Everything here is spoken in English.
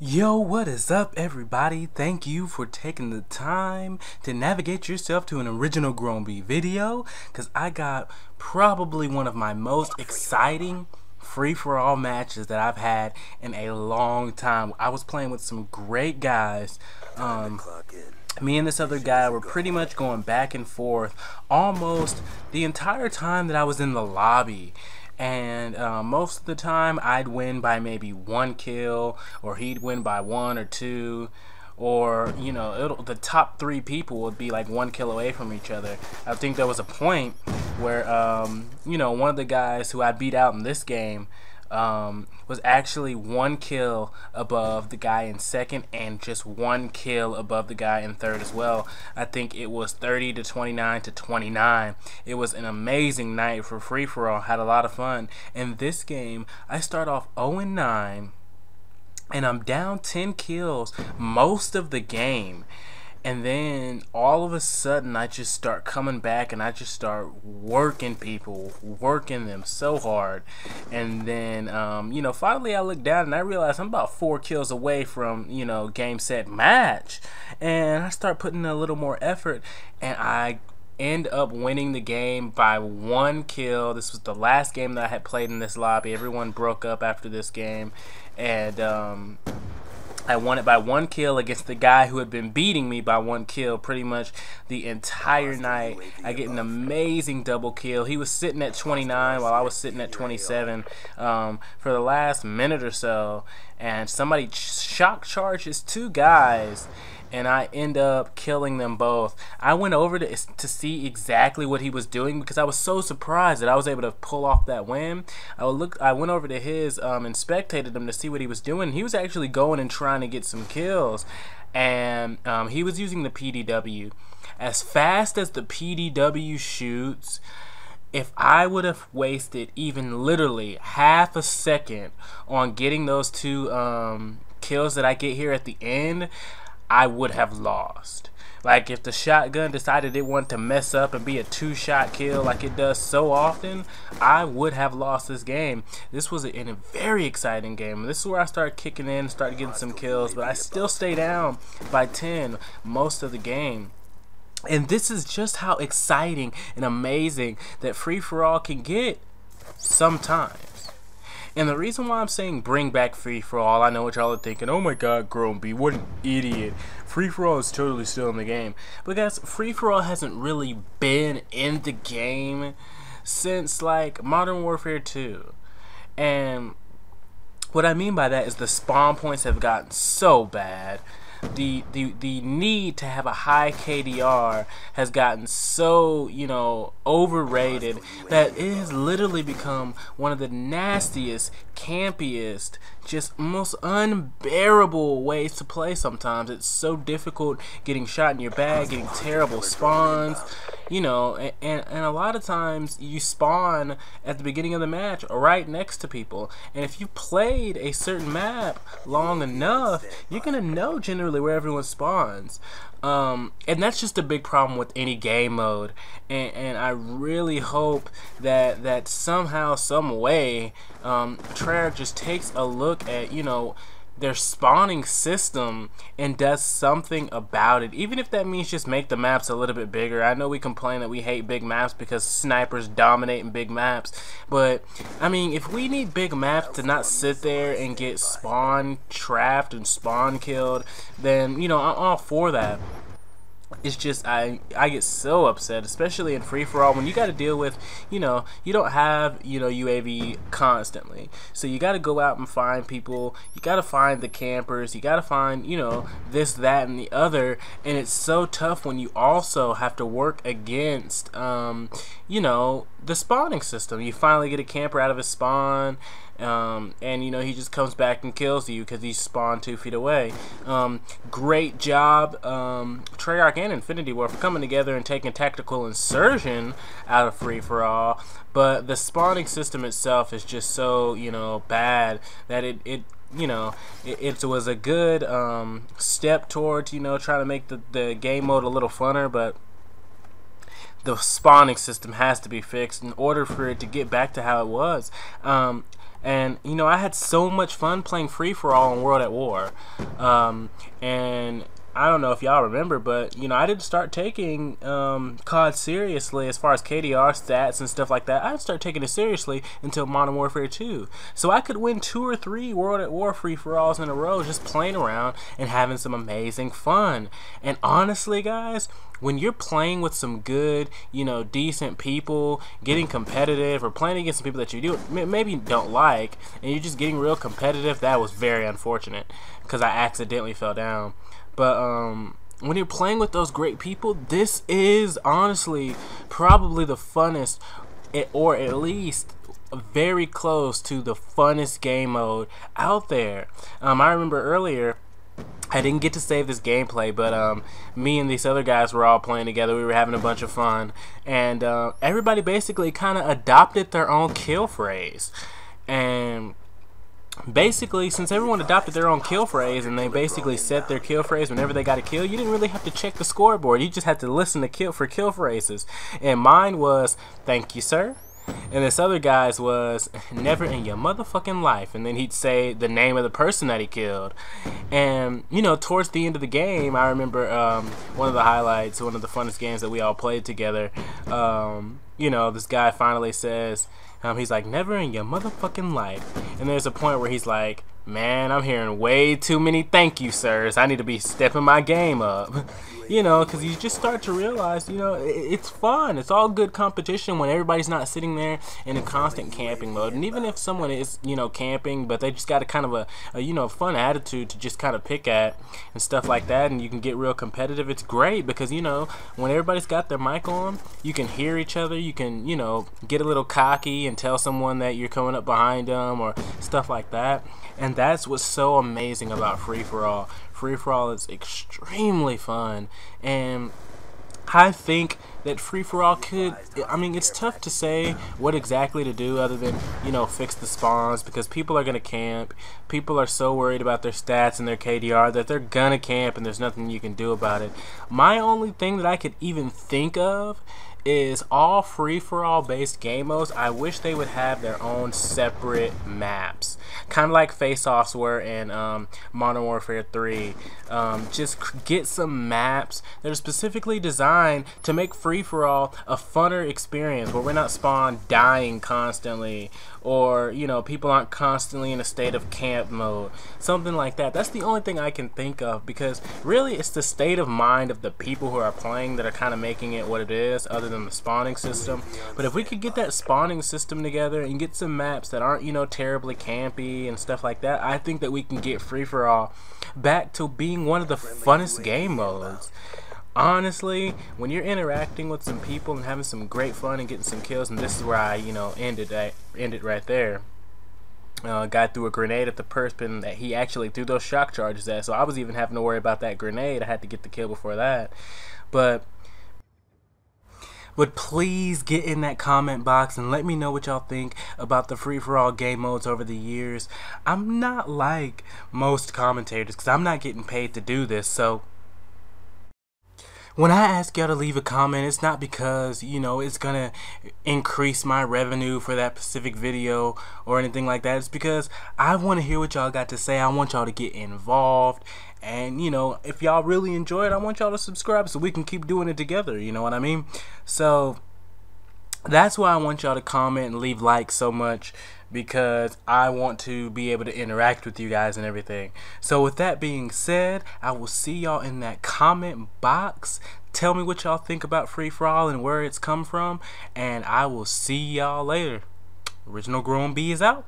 Yo, what is up, everybody? Thank you for taking the time to navigate yourself to an original Grown video, because I got probably one of my most exciting free-for-all matches that I've had in a long time. I was playing with some great guys. Me and this other guy were pretty much going back and forth almost the entire time that I was in the lobby. And most of the time I'd win by maybe 1 kill, or he'd win by 1 or 2, or the top 3 people would be like 1 kill away from each other. I think there was a point where one of the guys who I beat out in this game was actually 1 kill above the guy in second, and just 1 kill above the guy in third as well. I think it was 30 to 29 to 29. It was an amazing night for free-for-all. Had a lot of fun. In this game, I start off 0-9, and I'm down 10 kills most of the game. And then all of a sudden I just start coming back, and I just start working people, working them so hard. And then finally I look down and I realize I'm about 4 kills away from game, set, match. And I start putting a little more effort, and I end up winning the game by 1 kill. This was the last game that I had played in this lobby. Everyone broke up after this game, and I won it by 1 kill against the guy who had been beating me by 1 kill pretty much the entire night. I get an amazing double kill. He was sitting at 29 while I was sitting at 27 for the last minute or so, and somebody shock charges 2 guys, and I end up killing them both. I went over to see exactly what he was doing, because I was so surprised that I was able to pull off that win. I went over to his and spectated him to see what he was doing. He was actually going and trying to get some kills, and he was using the PDW. As fast as the PDW shoots, if I would have wasted even literally half a second on getting those 2 kills that I get here at the end, I would have lost. Like, if the shotgun decided it wanted to mess up and be a 2-shot kill like it does so often, I would have lost this game. This was a very exciting game. This is where I started kicking in, started getting some kills, but I still stay down by 10 most of the game. And this is just how exciting and amazing that free-for-all can get sometimes. And the reason why I'm saying bring back free-for-all, I know what y'all are thinking, oh my god, Grown, what an idiot. Free-for-all is totally still in the game. But guys, free-for-all hasn't really been in the game since like Modern Warfare 2. And what I mean by that is the spawn points have gotten so bad. The need to have a high KDR has gotten so overrated that it has literally become one of the nastiest, campiest, just most unbearable ways to play sometimes. It's so difficult getting shot in your back, getting terrible spawns, and a lot of times you spawn at the beginning of the match right next to people, and if you played a certain map long enough, you're gonna know generally where everyone spawns. And that's just a big problem with any game mode, and I really hope that somehow, some way, Treyarch just takes a look at their spawning system and does something about it, even if that means just make the maps a little bit bigger. I know we complain that we hate big maps because snipers dominate in big maps, but I mean, if we need big maps to not sit there and get spawn trapped and spawn killed, then I'm all for that. It's just I get so upset, especially in free-for-all, when you got to deal with, you don't have, UAV constantly. So you got to go out and find people. You got to find the campers. You got to find, this, that, and the other. And it's so tough when you also have to work against, the spawning system. You finally get a camper out of his spawn, and he just comes back and kills you because he's spawned 2 feet away. Great job, Treyarch and Infinity War, for coming together and taking tactical insertion out of free-for-all, but the spawning system itself is just so bad that it was a good step towards trying to make the game mode a little funner, but the spawning system has to be fixed in order for it to get back to how it was. And you know, I had so much fun playing free for all in World at War. And I don't know if y'all remember, but you know, I didn't start taking COD seriously as far as KDR stats and stuff like that. I didn't start taking it seriously until Modern Warfare 2. So I could win 2 or 3 World at War free-for-alls in a row just playing around and having some amazing fun. And honestly, guys, when you're playing with some good, you know, decent people, getting competitive, or playing against some people that you do maybe don't like, and you're just getting real competitive, that was very unfortunate because I accidentally fell down. But when you're playing with those great people, this is honestly probably the funnest, or at least very close to the funnest game mode out there. I remember earlier, I didn't get to save this gameplay, but me and these other guys were all playing together. We were having a bunch of fun, and everybody basically kind of adopted their own kill phrase. And basically, since everyone adopted their own kill phrase and they basically set their kill phrase whenever they got a kill, you didn't really have to check the scoreboard. You just had to listen to kill phrases. And mine was, "Thank you, sir." And this other guy's was, "Never in your motherfucking life." And then he'd say the name of the person that he killed. And, you know, towards the end of the game, I remember one of the highlights, one of the funnest games that we all played together, you know, this guy finally says, he's like, "Never in your motherfucking life." And there's a point where he's like, "Man, I'm hearing way too many thank you, sirs. I need to be stepping my game up." You know, because you just start to realize, you know, it's fun. It's all good competition when everybody's not sitting there in a constant camping mode. And even if someone is, you know, camping, but they just got a kind of a you know, fun attitude to just kind of pick at and stuff like that, and you can get real competitive, it's great because, you know, when everybody's got their mic on, you can hear each other. You can, you know, get a little cocky and tell someone that you're coming up behind them or stuff like that. And that's what's so amazing about free-for-all. Free-for-all is extremely fun, and I think that free-for-all could, I mean, it's tough to say what exactly to do other than, you know, fix the spawns, because people are going to camp. People are so worried about their stats and their KDR that they're going to camp, and there's nothing you can do about it. My only thing that I could even think of is all free-for-all based game modes, I wish they would have their own separate maps, kind of like face-offs were in Modern Warfare 3. Just get some maps that are specifically designed to make free-for-all a funner experience, where we're not spawned dying constantly, or, you know, people aren't constantly in a state of camp mode, something like that. That's the only thing I can think of, because really it's the state of mind of the people who are playing that are kind of making it what it is, other than the spawning system. But if we could get that spawning system together and get some maps that aren't, you know, terribly campy and stuff like that, I think that we can get free-for-all back to being one of the funnest game modes. Honestly, when you're interacting with some people and having some great fun and getting some kills, and this is where I, you know, ended right there. Guy threw a grenade at the person that he actually threw those shock charges at, so I was even having to worry about that grenade. I had to get the kill before that. But please get in that comment box and let me know what y'all think about the free-for-all game modes over the years. I'm not like most commentators because I'm not getting paid to do this, so when I ask y'all to leave a comment, it's not because, you know, it's gonna increase my revenue for that specific video or anything like that. It's because I want to hear what y'all got to say. I want y'all to get involved, and, you know, if y'all really enjoy it, I want y'all to subscribe so we can keep doing it together, you know what I mean? So that's why I want y'all to comment and leave likes so much, because I want to be able to interact with you guys and everything. So with that being said, I will see y'all in that comment box. Tell me what y'all think about free-for-all and where it's come from, and I will see y'all later. Original Grown B is out.